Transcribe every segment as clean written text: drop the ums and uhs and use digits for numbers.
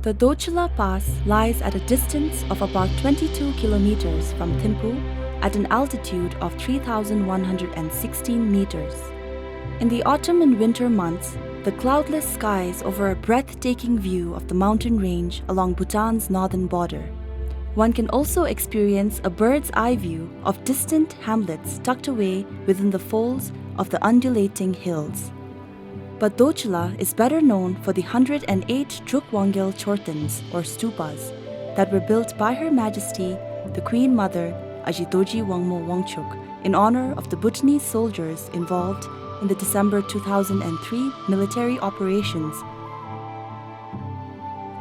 The Dochula Pass lies at a distance of about 22 kilometers from Thimphu at an altitude of 3,116 meters. In the autumn and winter months, the cloudless skies offer a breathtaking view of the mountain range along Bhutan's northern border. One can also experience a bird's eye view of distant hamlets tucked away within the folds of the undulating hills. But Dochula is better known for the 108 Druk Wangyel Chortens, or Stupas, that were built by Her Majesty, the Queen Mother, Ajitoji Wangmo Wangchuk, in honor of the Bhutanese soldiers involved in the December 2003 military operations.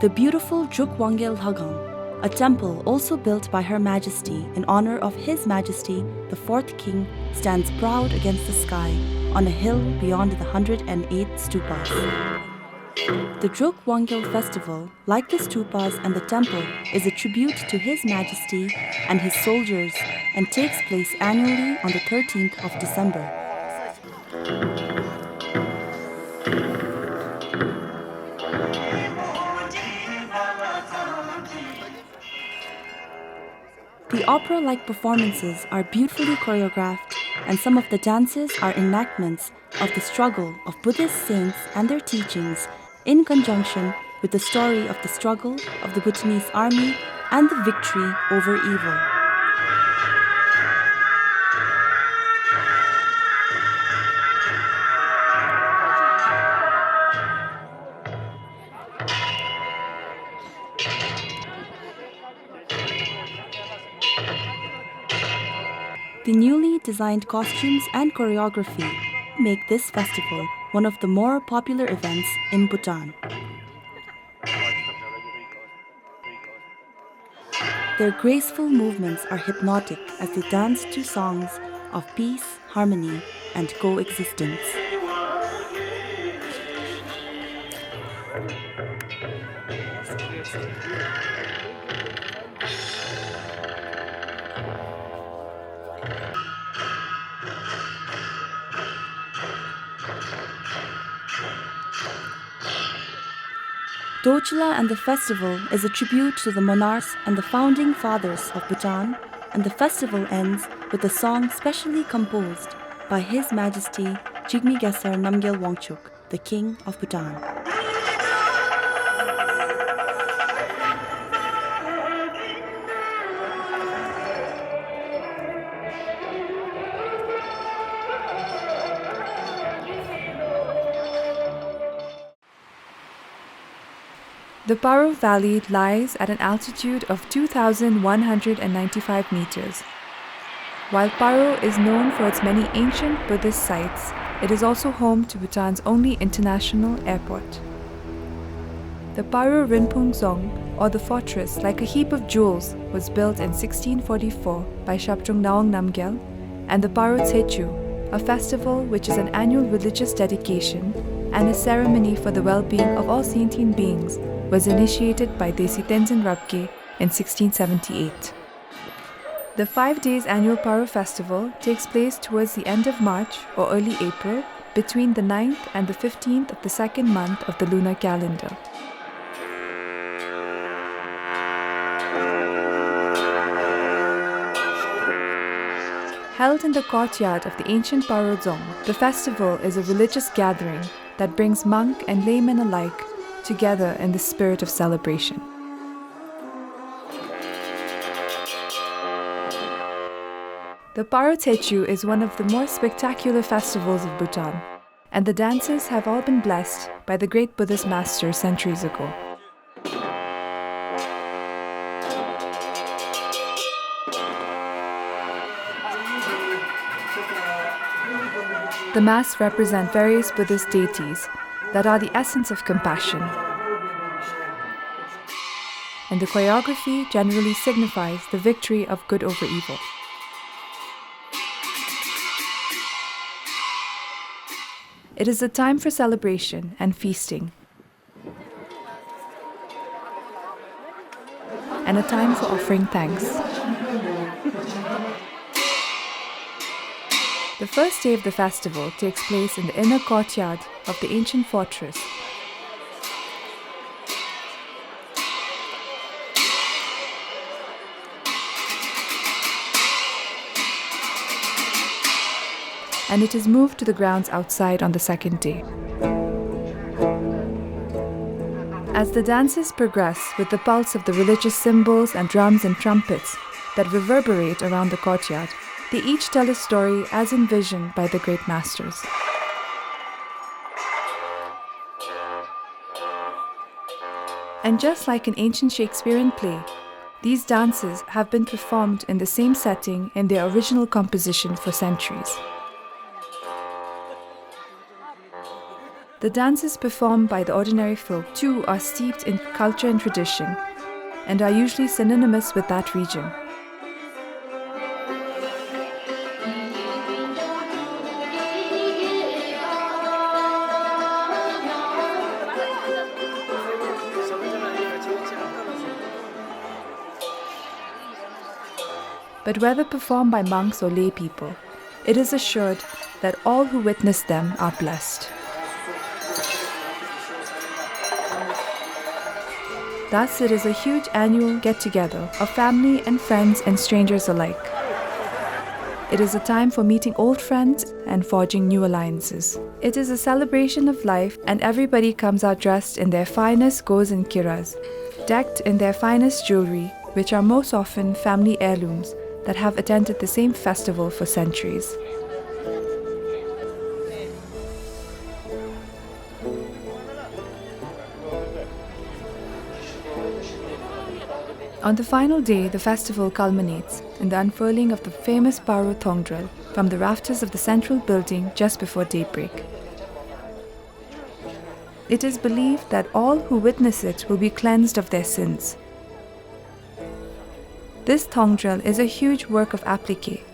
The beautiful Druk Wangyel Hagang, a temple also built by Her Majesty in honor of His Majesty, the Fourth King, stands proud against the sky on a hill beyond the 108 Stupas. The Druk Wangyel Festival, like the Stupas and the temple, is a tribute to His Majesty and his soldiers and takes place annually on the 13th of December. The opera-like performances are beautifully choreographed, and some of the dances are enactments of the struggle of Buddhist saints and their teachings in conjunction with the story of the struggle of the Bhutanese army and the victory over evil. The newly designed costumes and choreography make this festival one of the more popular events in Bhutan. Their graceful movements are hypnotic as they dance to songs of peace, harmony, and coexistence. Dochula and the festival is a tribute to the monarchs and the founding fathers of Bhutan, and the festival ends with a song specially composed by His Majesty Jigme Gesar Namgyel Wangchuk, the King of Bhutan. The Paro Valley lies at an altitude of 2,195 meters. While Paro is known for its many ancient Buddhist sites, it is also home to Bhutan's only international airport. The Paro Rinpoche, or the fortress like a heap of jewels, was built in 1644 by Shabdrung Nawang Namgyel, and the Paro Tshechu, a festival which is an annual religious dedication and a ceremony for the well-being of all sentient beings, was initiated by Desi Tenzin Rabge in 1678. The 5 days annual Paro Festival takes place towards the end of March or early April, between the 9th and the 15th of the second month of the lunar calendar. Held in the courtyard of the ancient Paro Dzong, the festival is a religious gathering that brings monk and laymen alike together in the spirit of celebration. The Paro Tshechu is one of the more spectacular festivals of Bhutan, and the dances have all been blessed by the great Buddhist masters centuries ago. The masks represent various Buddhist deities that are the essence of compassion, and the choreography generally signifies the victory of good over evil. It is a time for celebration and feasting, and a time for offering thanks. The first day of the festival takes place in the inner courtyard of the ancient fortress. and it is moved to the grounds outside on the second day. As the dances progress with the pulse of the religious cymbals and drums and trumpets that reverberate around the courtyard, they each tell a story as envisioned by the great masters. And just like an ancient Shakespearean play, these dances have been performed in the same setting in their original composition for centuries. The dances performed by the ordinary folk too are steeped in culture and tradition and are usually synonymous with that region. But whether performed by monks or lay people, it is assured that all who witness them are blessed. Thus, it is a huge annual get-together of family and friends and strangers alike. It is a time for meeting old friends and forging new alliances. It is a celebration of life, and everybody comes out dressed in their finest gos and kiras, decked in their finest jewelry, which are most often family heirlooms that have attended the same festival for centuries. On the final day, the festival culminates in the unfurling of the famous Paro Thongdrel from the rafters of the central building just before daybreak. It is believed that all who witness it will be cleansed of their sins. This Thongdrel is a huge work of applique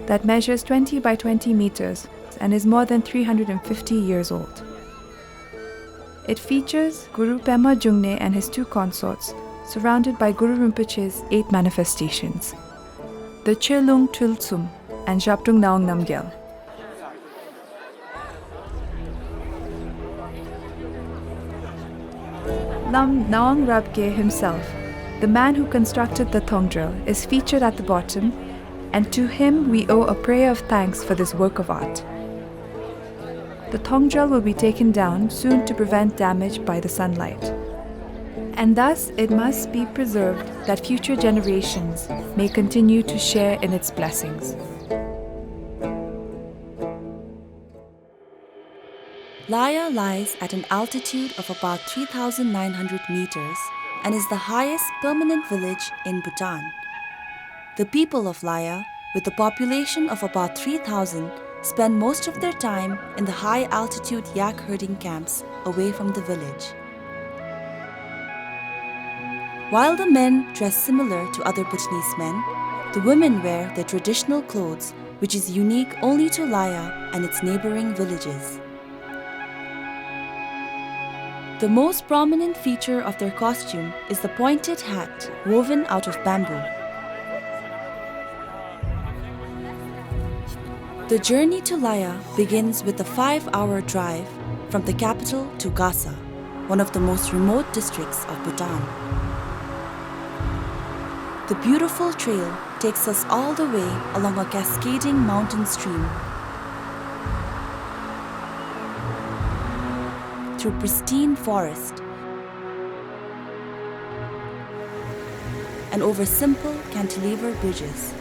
that measures 20 by 20 meters and is more than 350 years old. It features Guru Pema Jungne and his two consorts, surrounded by Guru Rinpoche's 8 manifestations, the Chilung Tultsum and Japtung Naung Namgyel. Lam Naung Rabge himself, the man who constructed the Thongdrel, is featured at the bottom, and to him we owe a prayer of thanks for this work of art. The Thongdrel will be taken down soon to prevent damage by the sunlight, and thus it must be preserved that future generations may continue to share in its blessings. Laya lies at an altitude of about 3,900 meters and is the highest permanent village in Bhutan. The people of Laya, with a population of about 3,000, spend most of their time in the high-altitude yak herding camps away from the village. While the men dress similar to other Bhutanese men, the women wear their traditional clothes, which is unique only to Laya and its neighboring villages. The most prominent feature of their costume is the pointed hat woven out of bamboo. The journey to Laya begins with a 5-hour drive from the capital to Gasa, one of the most remote districts of Bhutan. The beautiful trail takes us all the way along a cascading mountain stream, through pristine forest, and over simple cantilever bridges.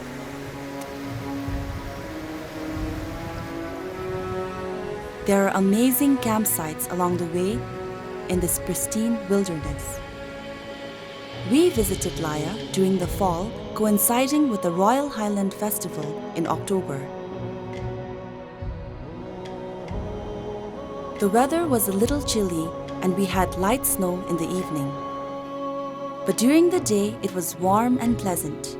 There are amazing campsites along the way in this pristine wilderness. We visited Laya during the fall, coinciding with the Royal Highlander Festival in October. The weather was a little chilly and we had light snow in the evening. But during the day it was warm and pleasant.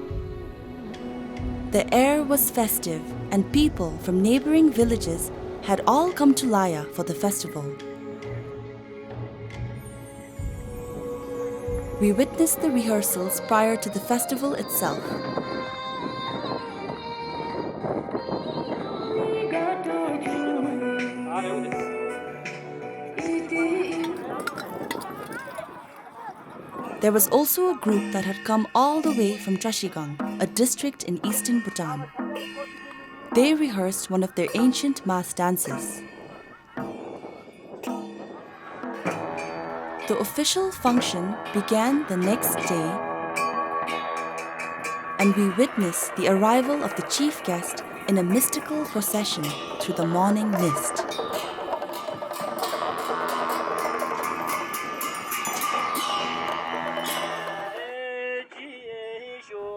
The air was festive and people from neighboring villages had all come to Laya for the festival. We witnessed the rehearsals prior to the festival itself. There was also a group that had come all the way from Trashigang, a district in eastern Bhutan. they rehearsed one of their ancient mass dances. The official function began the next day, and we witnessed the arrival of the chief guest in a mystical procession through the morning mist.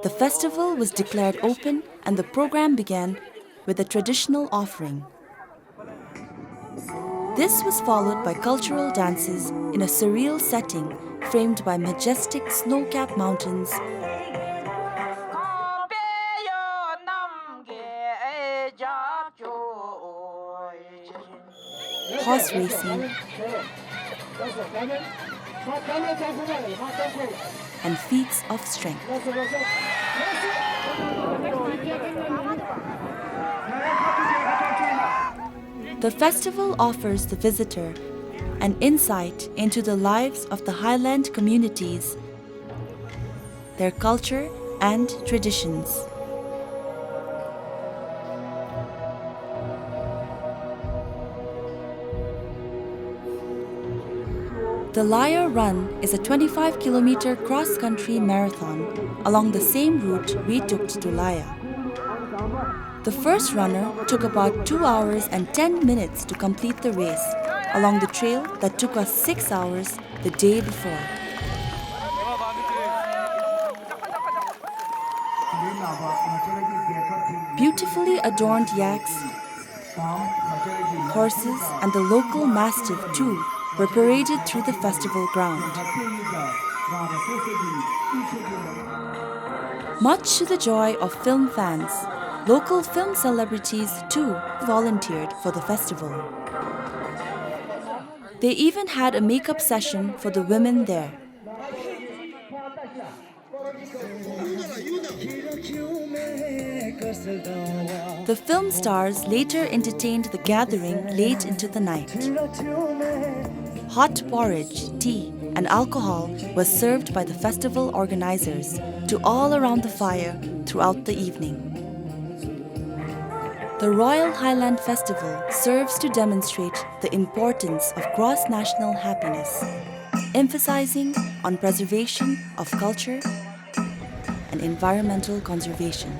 The festival was declared open and the program began with a traditional offering. This was followed by cultural dances in a surreal setting framed by majestic snow-capped mountains, horse racing, and feats of strength. The festival offers the visitor an insight into the lives of the highland communities, their culture and traditions. The Laya Run is a 25-kilometer cross-country marathon along the same route we took to Laya. The first runner took about 2 hours and 10 minutes to complete the race along the trail that took us 6 hours the day before. Beautifully adorned yaks, horses, and the local mastiff too were paraded through the festival ground. Much to the joy of film fans, local film celebrities too volunteered for the festival. They even had a makeup session for the women there. The film stars later entertained the gathering late into the night. Hot porridge, tea, and alcohol was served by the festival organizers to all around the fire throughout the evening. The Royal Highland Festival serves to demonstrate the importance of cross-national happiness, emphasizing on preservation of culture and environmental conservation.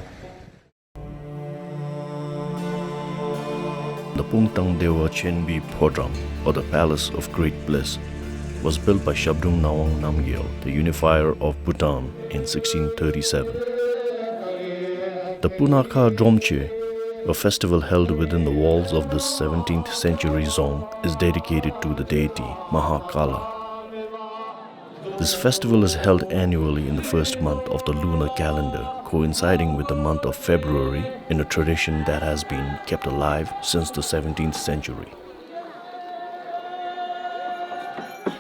The Pungtang Dewa Chenbi Podram, or the Palace of Great Bliss, was built by Shabdrung Nawang Namgyel, the unifier of Bhutan, in 1637. The Punakha Dromche, a festival held within the walls of the 17th century Dzong, is dedicated to the deity Mahakala. This festival is held annually in the first month of the lunar calendar, coinciding with the month of February, in a tradition that has been kept alive since the 17th century.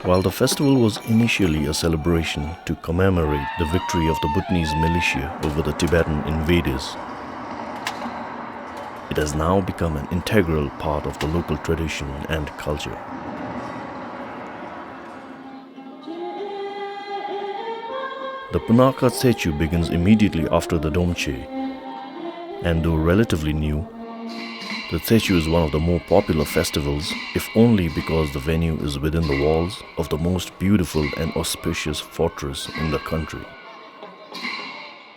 While the festival was initially a celebration to commemorate the victory of the Bhutanese militia over the Tibetan invaders, it has now become an integral part of the local tradition and culture. The Punakha Tshechu begins immediately after the Domche, and though relatively new, the Tshechu is one of the more popular festivals, if only because the venue is within the walls of the most beautiful and auspicious fortress in the country.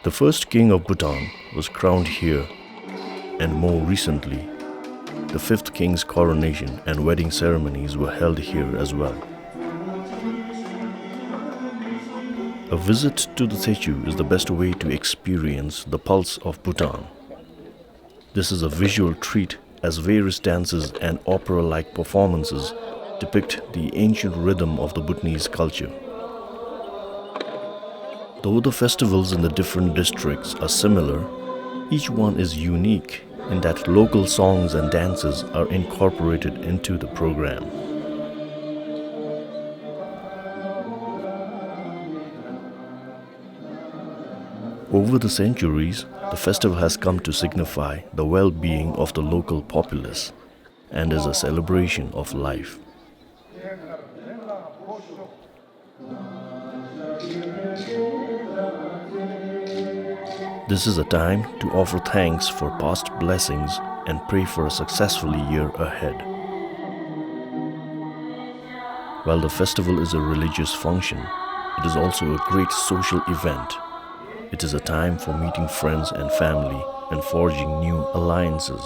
The first king of Bhutan was crowned here, and more recently, the fifth king's coronation and wedding ceremonies were held here as well. A visit to the Tshechu is the best way to experience the pulse of Bhutan. This is a visual treat as various dances and opera-like performances depict the ancient rhythm of the Bhutanese culture. Though the festivals in the different districts are similar, each one is unique in that local songs and dances are incorporated into the program. Over the centuries, the festival has come to signify the well-being of the local populace and is a celebration of life. This is a time to offer thanks for past blessings and pray for a successful year ahead. While the festival is a religious function, it is also a great social event. It is a time for meeting friends and family and forging new alliances.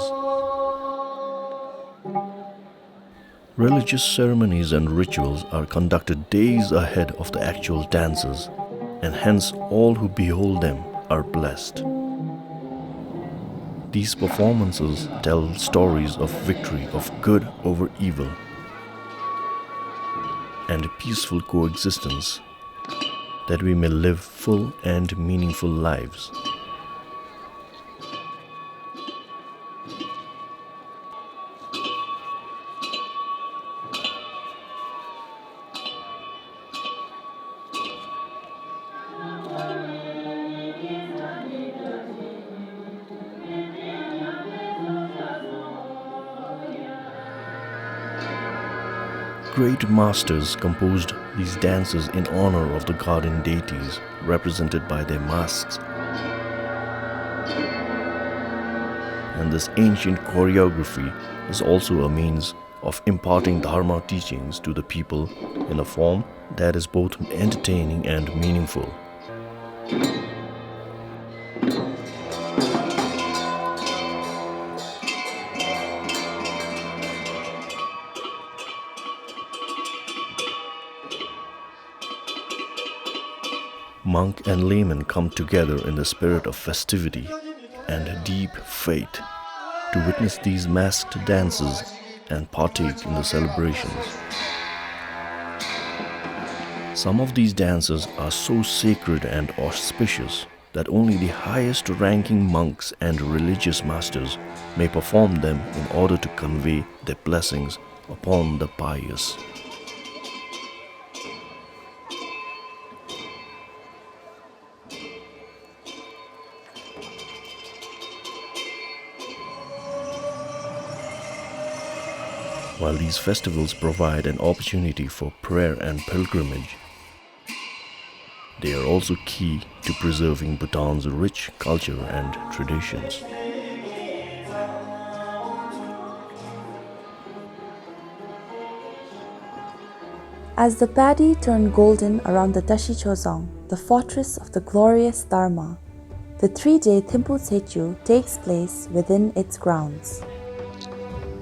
Religious ceremonies and rituals are conducted days ahead of the actual dances, and hence all who behold them are blessed. These performances tell stories of victory of good over evil and peaceful coexistence, that we may live full and meaningful lives. Great masters composed these dances in honor of the garden deities represented by their masks. And this ancient choreography is also a means of imparting Dharma teachings to the people in a form that is both entertaining and meaningful. Monk and layman come together in the spirit of festivity and deep faith to witness these masked dances and partake in the celebrations. Some of these dances are so sacred and auspicious that only the highest ranking monks and religious masters may perform them in order to convey their blessings upon the pious. While these festivals provide an opportunity for prayer and pilgrimage, they are also key to preserving Bhutan's rich culture and traditions. As the paddy turned golden around the Dzong, the fortress of the glorious Dharma, the 3-day Thimphu Tshechu takes place within its grounds.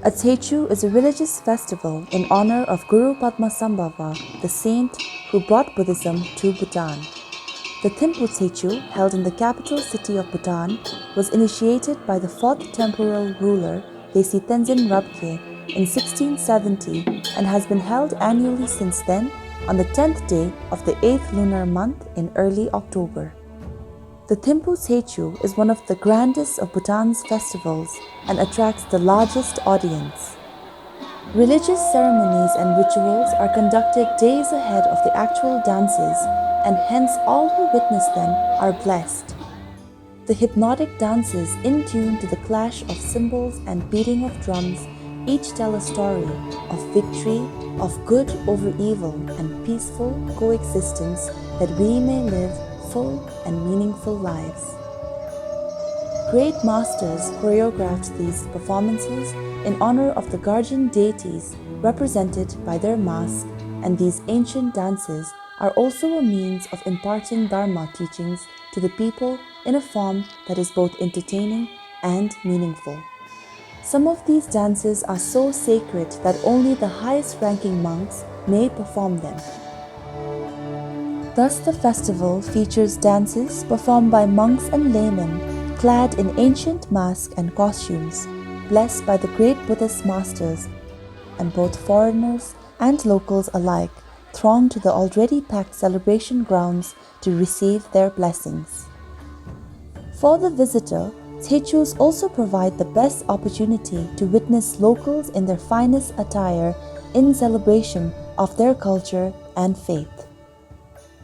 A Tshechu is a religious festival in honor of Guru Padmasambhava, the saint who brought Buddhism to Bhutan. The Thimphu Tshechu, held in the capital city of Bhutan, was initiated by the 4th temporal ruler Desi Tenzin Rabkhe in 1670 and has been held annually since then on the 10th day of the 8th lunar month in early October. The Thimphu Tshechu is one of the grandest of Bhutan's festivals and attracts the largest audience. Religious ceremonies and rituals are conducted days ahead of the actual dances, and hence all who witness them are blessed. The hypnotic dances, in tune to the clash of cymbals and beating of drums, each tell a story of victory, of good over evil and peaceful coexistence, that we may live full and meaningful lives. Great masters choreographed these performances in honor of the guardian deities represented by their mask, and these ancient dances are also a means of imparting Dharma teachings to the people in a form that is both entertaining and meaningful. Some of these dances are so sacred that only the highest ranking monks may perform them. Thus, the festival features dances performed by monks and laymen clad in ancient masks and costumes, blessed by the great Buddhist masters, and both foreigners and locals alike throng to the already packed celebration grounds to receive their blessings. For the visitor, Tshechus also provide the best opportunity to witness locals in their finest attire in celebration of their culture and faith.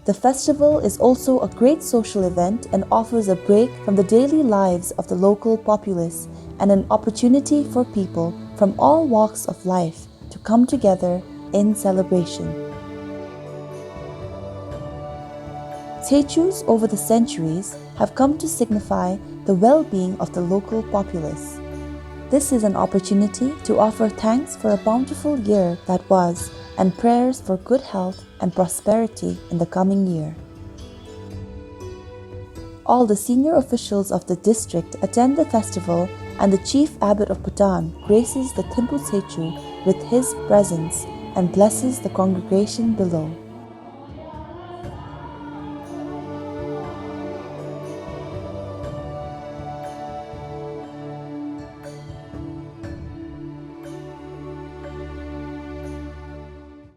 The festival is also a great social event and offers a break from the daily lives of the local populace and an opportunity for people from all walks of life to come together in celebration. Tshechus over the centuries have come to signify the well-being of the local populace. This is an opportunity to offer thanks for a bountiful year that was and prayers for good health and prosperity in the coming year. All the senior officials of the district attend the festival, and the chief abbot of Bhutan graces the Thimphu Tsechu with his presence and blesses the congregation below.